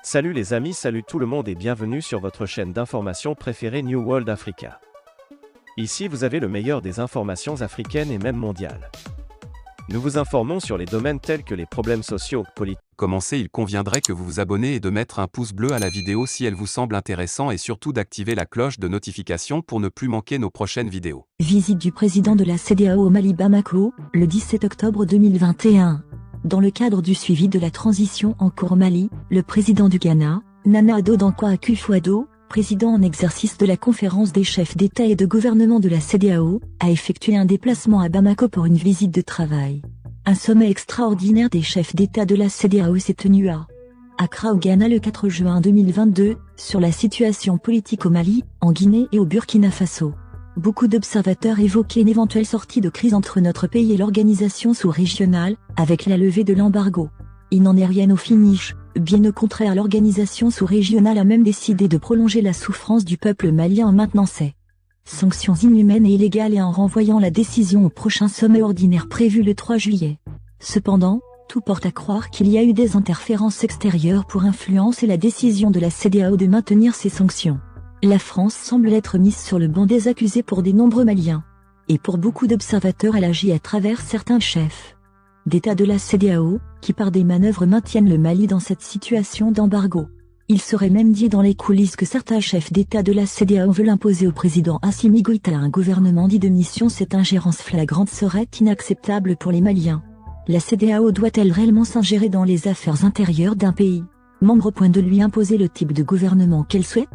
Salut les amis, salut tout le monde et bienvenue sur votre chaîne d'information préférée New World Africa. Ici vous avez le meilleur des informations africaines et même mondiales. Nous vous informons sur les domaines tels que les problèmes sociaux, politiques. Commencez, il conviendrait que vous vous abonnez et de mettre un pouce bleu à la vidéo si elle vous semble intéressante et surtout d'activer la cloche de notification pour ne plus manquer nos prochaines vidéos. Visite du président de la CEDEAO au Mali Bamako, le 17 octobre 2021. Dans le cadre du suivi de la transition en cours au Mali, le président du Ghana, Nana Addo Dankwa Akufo-Addo, président en exercice de la conférence des chefs d'État et de gouvernement de la CEDEAO, a effectué un déplacement à Bamako pour une visite de travail. Un sommet extraordinaire des chefs d'État de la CEDEAO s'est tenu à Accra au Ghana le 4 juin 2022, sur la situation politique au Mali, en Guinée et au Burkina Faso. Beaucoup d'observateurs évoquaient une éventuelle sortie de crise entre notre pays et l'organisation sous-régionale, avec la levée de l'embargo. Il n'en est rien au finish, bien au contraire l'organisation sous-régionale a même décidé de prolonger la souffrance du peuple malien en maintenant ses sanctions inhumaines et illégales et en renvoyant la décision au prochain sommet ordinaire prévu le 3 juillet. Cependant, tout porte à croire qu'il y a eu des interférences extérieures pour influencer la décision de la CEDEAO de maintenir ces sanctions. La France semble être mise sur le banc des accusés pour de nombreux Maliens. Et pour beaucoup d'observateurs elle agit à travers certains chefs d'État de la CEDEAO, qui par des manœuvres maintiennent le Mali dans cette situation d'embargo. Il serait même dit dans les coulisses que certains chefs d'État de la CEDEAO veulent imposer au président Assimi Goïta un gouvernement dit de mission. Cette ingérence flagrante serait inacceptable pour les Maliens. La CEDEAO doit-elle réellement s'ingérer dans les affaires intérieures d'un pays membre au point de lui imposer le type de gouvernement qu'elle souhaite?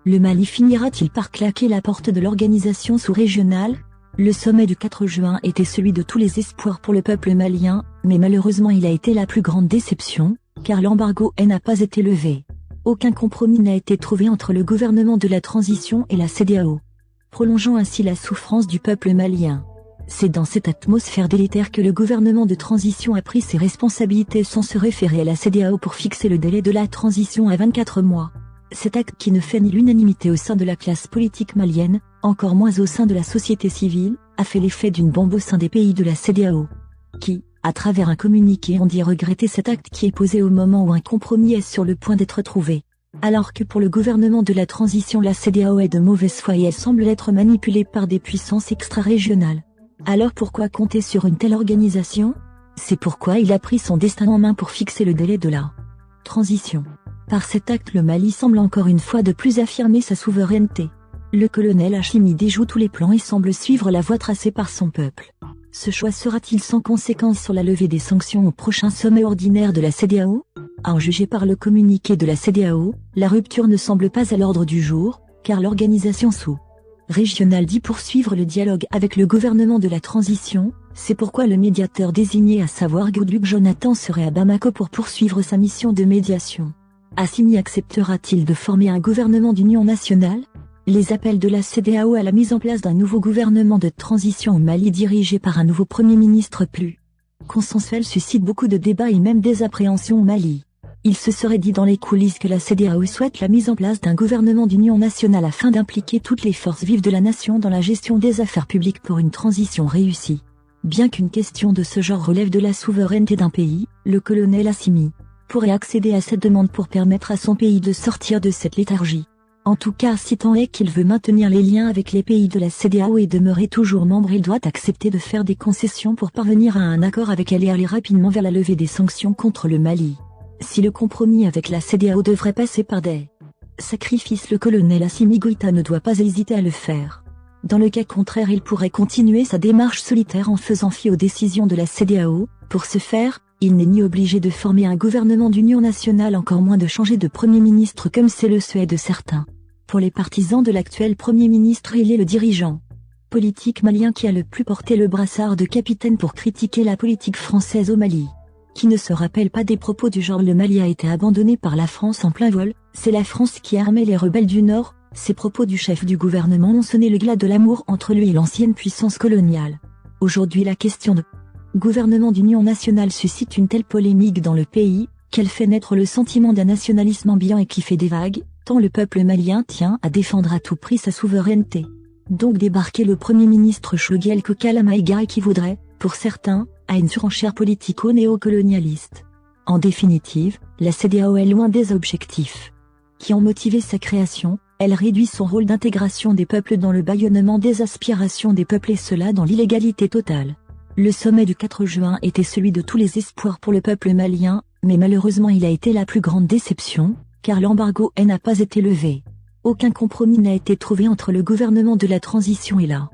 Le Mali finira-t-il par claquer la porte de l'organisation sous-régionale? Le sommet du 4 juin était celui de tous les espoirs pour le peuple malien, mais malheureusement il a été la plus grande déception, car l'embargo n'a pas été levé. Aucun compromis n'a été trouvé entre le gouvernement de la transition et la CEDEAO, prolongeant ainsi la souffrance du peuple malien. C'est dans cette atmosphère délétère que le gouvernement de transition a pris ses responsabilités sans se référer à la CEDEAO pour fixer le délai de la transition à 24 mois. Cet acte qui ne fait ni l'unanimité au sein de la classe politique malienne, encore moins au sein de la société civile, a fait l'effet d'une bombe au sein des pays de la CEDEAO, qui, à travers un communiqué, ont dit regretter cet acte qui est posé au moment où un compromis est sur le point d'être trouvé. Alors que pour le gouvernement de la transition la CEDEAO est de mauvaise foi et elle semble être manipulée par des puissances extra-régionales. Alors pourquoi compter sur une telle organisation? C'est pourquoi il a pris son destin en main pour fixer le délai de la transition. Par cet acte le Mali semble encore une fois de plus affirmer sa souveraineté. Le colonel Assimi déjoue tous les plans et semble suivre la voie tracée par son peuple. Ce choix sera-t-il sans conséquence sur la levée des sanctions au prochain sommet ordinaire de la CEDEAO? À en juger par le communiqué de la CEDEAO, la rupture ne semble pas à l'ordre du jour, car l'organisation sous-régionale dit poursuivre le dialogue avec le gouvernement de la transition. C'est pourquoi le médiateur désigné, à savoir Goodluck Jonathan, serait à Bamako pour poursuivre sa mission de médiation. Assimi acceptera-t-il de former un gouvernement d'union nationale? Les appels de la CEDEAO à la mise en place d'un nouveau gouvernement de transition au Mali dirigé par un nouveau Premier ministre plus consensuel suscitent beaucoup de débats et même des appréhensions au Mali. Il se serait dit dans les coulisses que la CEDEAO souhaite la mise en place d'un gouvernement d'union nationale afin d'impliquer toutes les forces vives de la nation dans la gestion des affaires publiques pour une transition réussie. Bien qu'une question de ce genre relève de la souveraineté d'un pays, le colonel Assimi pourrait accéder à cette demande pour permettre à son pays de sortir de cette léthargie. En tout cas, si tant est qu'il veut maintenir les liens avec les pays de la CEDEAO et demeurer toujours membre, il doit accepter de faire des concessions pour parvenir à un accord avec elle et aller rapidement vers la levée des sanctions contre le Mali. Si le compromis avec la CEDEAO devrait passer par des sacrifices, le colonel Assimi Goïta ne doit pas hésiter à le faire. Dans le cas contraire, il pourrait continuer sa démarche solitaire en faisant fi aux décisions de la CEDEAO. Pour ce faire, il n'est ni obligé de former un gouvernement d'union nationale, encore moins de changer de Premier ministre comme c'est le souhait de certains. Pour les partisans de l'actuel Premier ministre, il est le dirigeant politique malien qui a le plus porté le brassard de capitaine pour critiquer la politique française au Mali. Qui ne se rappelle pas des propos du genre le Mali a été abandonné par la France en plein vol, c'est la France qui a armé les rebelles du Nord. Ces propos du chef du gouvernement ont sonné le glas de l'amour entre lui et l'ancienne puissance coloniale. Aujourd'hui la question de gouvernement d'union nationale suscite une telle polémique dans le pays, qu'elle fait naître le sentiment d'un nationalisme ambiant et qui fait des vagues, tant le peuple malien tient à défendre à tout prix sa souveraineté. Donc débarquer le Premier ministre Choguel Kokala Maïga équivaudrait, pour certains, à une surenchère politico-néocolonialiste. En définitive, la CEDEAO est loin des objectifs qui ont motivé sa création. Elle réduit son rôle d'intégration des peuples dans le bâillonnement des aspirations des peuples et cela dans l'illégalité totale. Le sommet du 4 juin était celui de tous les espoirs pour le peuple malien, mais malheureusement il a été la plus grande déception, car l'embargo n'a pas été levé. Aucun compromis n'a été trouvé entre le gouvernement de la transition et la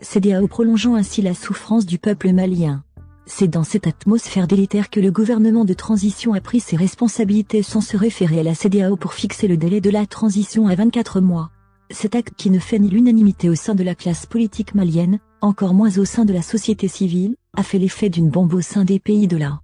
CEDEAO, prolongeant ainsi la souffrance du peuple malien. C'est dans cette atmosphère délétère que le gouvernement de transition a pris ses responsabilités sans se référer à la CEDEAO pour fixer le délai de la transition à 24 mois. Cet acte qui ne fait ni l'unanimité au sein de la classe politique malienne, encore moins au sein de la société civile, a fait l'effet d'une bombe au sein des pays de la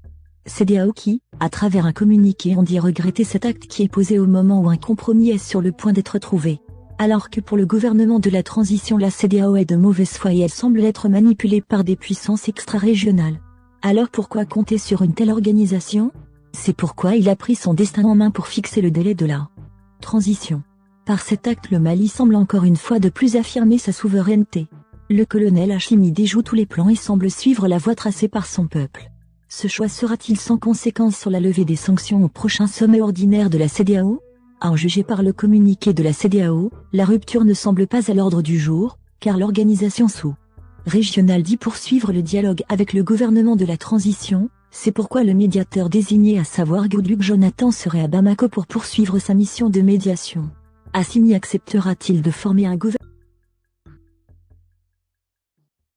CEDEAO qui, à travers un communiqué, ont dit regretter cet acte qui est posé au moment où un compromis est sur le point d'être trouvé. Alors que pour le gouvernement de la transition la CEDEAO est de mauvaise foi et elle semble être manipulée par des puissances extra-régionales. Alors pourquoi compter sur une telle organisation? C'est pourquoi il a pris son destin en main pour fixer le délai de la transition. Par cet acte le Mali semble encore une fois de plus affirmer sa souveraineté. Le colonel Hachimi déjoue tous les plans et semble suivre la voie tracée par son peuple. Ce choix sera-t-il sans conséquence sur la levée des sanctions au prochain sommet ordinaire de la CEDEAO? À en juger par le communiqué de la CEDEAO, la rupture ne semble pas à l'ordre du jour, car l'organisation sous-régionale dit poursuivre le dialogue avec le gouvernement de la transition. C'est pourquoi le médiateur désigné, à savoir Goodluck Jonathan, serait à Bamako pour poursuivre sa mission de médiation. Assimi acceptera-t-il de former un gouvernement